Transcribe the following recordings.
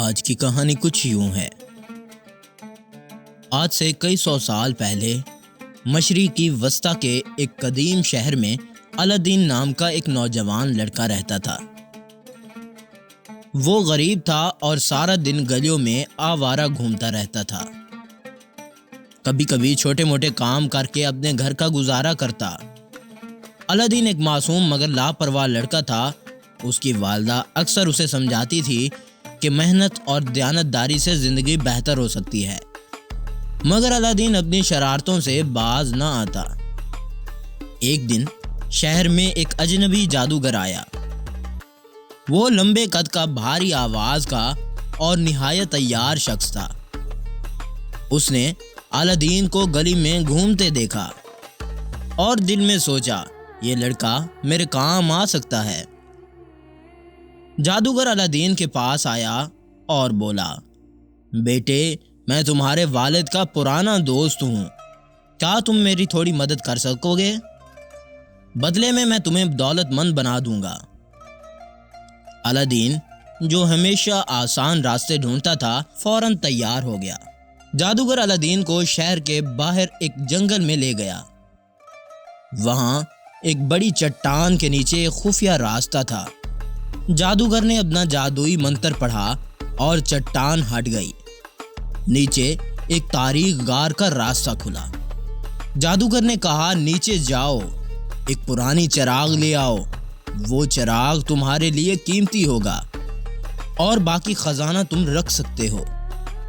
آج کی کہانی کچھ یوں ہے۔ آج سے کئی سو سال پہلے مشرقی وسطی کے ایک قدیم شہر میں الادین نام کا ایک نوجوان لڑکا رہتا تھا۔ وہ غریب تھا اور سارا دن گلیوں میں آوارہ گھومتا رہتا تھا۔ کبھی کبھی چھوٹے موٹے کام کر کے اپنے گھر کا گزارا کرتا۔ الادین ایک معصوم مگر لاپرواہ لڑکا تھا۔ اس کی والدہ اکثر اسے سمجھاتی تھی کہ محنت اور دیانتداری سے زندگی بہتر ہو سکتی ہے، مگر الادین اپنی شرارتوں سے باز نہ آتا۔ ایک دن شہر میں ایک اجنبی جادوگر آیا۔ وہ لمبے قد کا، بھاری آواز کا اور نہایت عیار شخص تھا۔ اس نے الادین کو گلی میں گھومتے دیکھا اور دل میں سوچا، یہ لڑکا میرے کام آ سکتا ہے۔ جادوگر الادین کے پاس آیا اور بولا، بیٹے، میں تمہارے والد کا پرانا دوست ہوں، کیا تم میری تھوڑی مدد کر سکو گے؟ بدلے میں تمہیں دولت مند بنا دوں گا۔ الادین، جو ہمیشہ آسان راستے ڈھونڈتا تھا، فوراً تیار ہو گیا۔ جادوگر الادین کو شہر کے باہر ایک جنگل میں لے گیا۔ وہاں ایک بڑی چٹان کے نیچے ایک خفیہ راستہ تھا۔ جادوگر نے اپنا جادوئی منتر پڑھا اور چٹان ہٹ گئی۔ نیچے ایک تاریک غار کا راستہ کھلا۔ جادوگر نے کہا، نیچے جاؤ، ایک پرانی چراغ لے آؤ، وہ چراغ تمہارے لیے قیمتی ہوگا اور باقی خزانہ تم رکھ سکتے ہو۔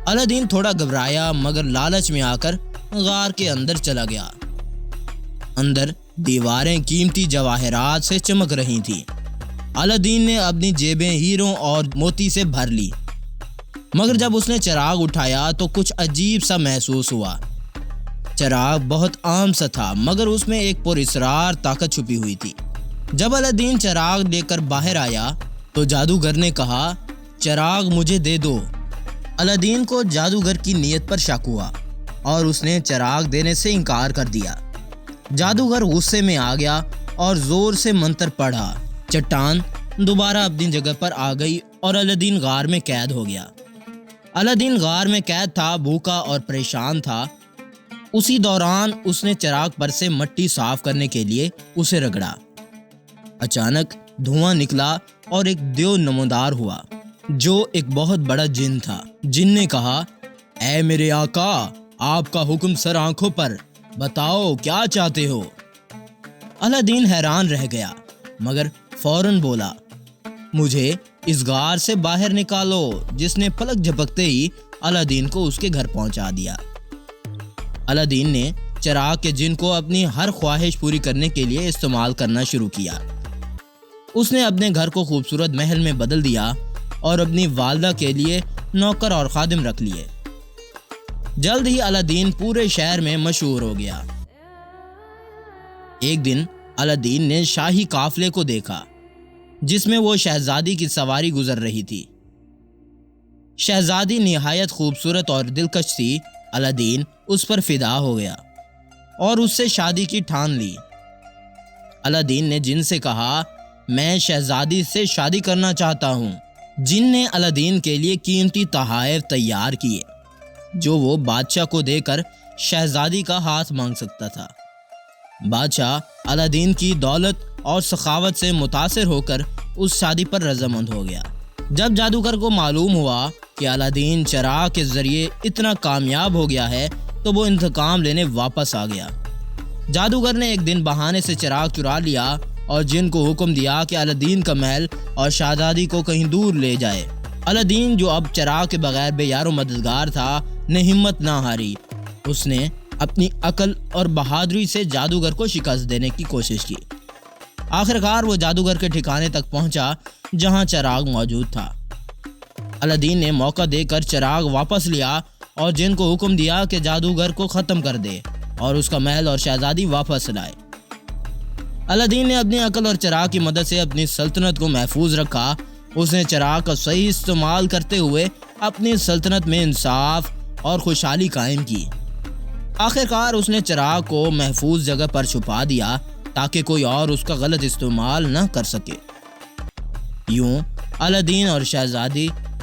الادین تھوڑا گھبرایا مگر لالچ میں آ کر غار کے اندر چلا گیا۔ اندر دیواریں قیمتی جواہرات سے چمک رہی تھیں۔ الادین نے اپنی جیبیں ہیروں اور موتی سے بھر لی، مگر جب اس نے چراغ اٹھایا تو کچھ عجیب سا محسوس ہوا۔ چراغ بہت عام سا تھا مگر اس میں ایک پراسرار طاقت چھپی ہوئی تھی۔ جب الادین چراغ لے کر باہر آیا تو جادوگر نے کہا، چراغ مجھے دے دو۔ الادین کو جادوگر کی نیت پر شک ہوا اور اس نے چراغ دینے سے انکار کر دیا۔ جادوگر غصے میں آ گیا اور زور سے منتر پڑھا۔ چٹان دوبارہ اپنی جگہ پر آ گئی اور الادین غار میں قید ہو گیا۔ الادین غار میں قید تھا، بھوکا اور پریشان تھا۔ اسی دوران اس نے چراغ پر سے مٹی صاف کرنے کے لیے اسے رگڑا۔ اچانک دھواں نکلا اور ایک دیو نمودار ہوا جو ایک بہت بڑا جن تھا۔ جن نے کہا، اے میرے آقا، آپ کا حکم سر آنکھوں پر، بتاؤ کیا چاہتے ہو؟ الادین حیران رہ گیا مگر فوراً بولا، مجھے اس غار سے باہر نکالو، جس نے پلک جھپکتے ہی الادین کو اس کے گھر پہنچا دیا۔ الادین نے چراغ کے جن کو اپنی ہر خواہش پوری کرنے کے لیے استعمال کرنا شروع کیا۔ اس نے اپنے گھر کو خوبصورت محل میں بدل دیا اور اپنی والدہ کے لیے نوکر اور خادم رکھ لیے۔ جلد ہی الادین پورے شہر میں مشہور ہو گیا۔ ایک دن الادین نے شاہی قافلے کو دیکھا جس میں وہ شہزادی کی سواری گزر رہی تھی۔ شہزادی نہایت خوبصورت اور دلکش تھی۔ الادین اس پر فدا ہو گیا اور اس سے شادی کی ٹھان لی۔ الادین نے جن سے کہا، میں شہزادی سے شادی کرنا چاہتا ہوں۔ جن نے الادین کے لیے قیمتی تحائف تیار کیے جو وہ بادشاہ کو دے کر شہزادی کا ہاتھ مانگ سکتا تھا۔ بادشاہ الادین کی دولت اور سخاوت سے متاثر ہو کر اس شادی پر رضامند ہو گیا۔ جب جادوگر کو معلوم ہوا کہ الادین چراغ کے ذریعے اتنا کامیاب ہو گیا ہے تو وہ انتقام لینے واپس آ گیا۔ جادوگر نے ایک دن بہانے سے چراغ چرا لیا اور جن کو حکم دیا کہ الادین کا محل اور شہزادی کو کہیں دور لے جائے۔ الادین، جو اب چراغ کے بغیر بے یار و مددگار تھا، نے ہمت نہ ہاری۔ اس نے اپنی عقل اور بہادری سے جادوگر کو شکست دینے کی کوشش کی۔ آخرکار وہ جادوگر کے ٹھکانے تک پہنچا جہاں چراغ موجود تھا۔ الادین نے موقع دے کر چراغ واپس لیا اور جن کو حکم دیا کہ جادوگر کو ختم کر دے اور اس کا محل اور شہزادی واپس لائے۔ الادین نے اپنی عقل اور چراغ کی مدد سے اپنی سلطنت کو محفوظ رکھا۔ اس نے چراغ کا صحیح استعمال کرتے ہوئے اپنی سلطنت میں انصاف اور خوشحالی قائم کی۔ آخرکار اس نے چراغ کو محفوظ جگہ پر چھپا دیا تاکہ کوئی اور اس کا غلط استعمال نہ کر سکے۔ یوں الادین اور شہزادی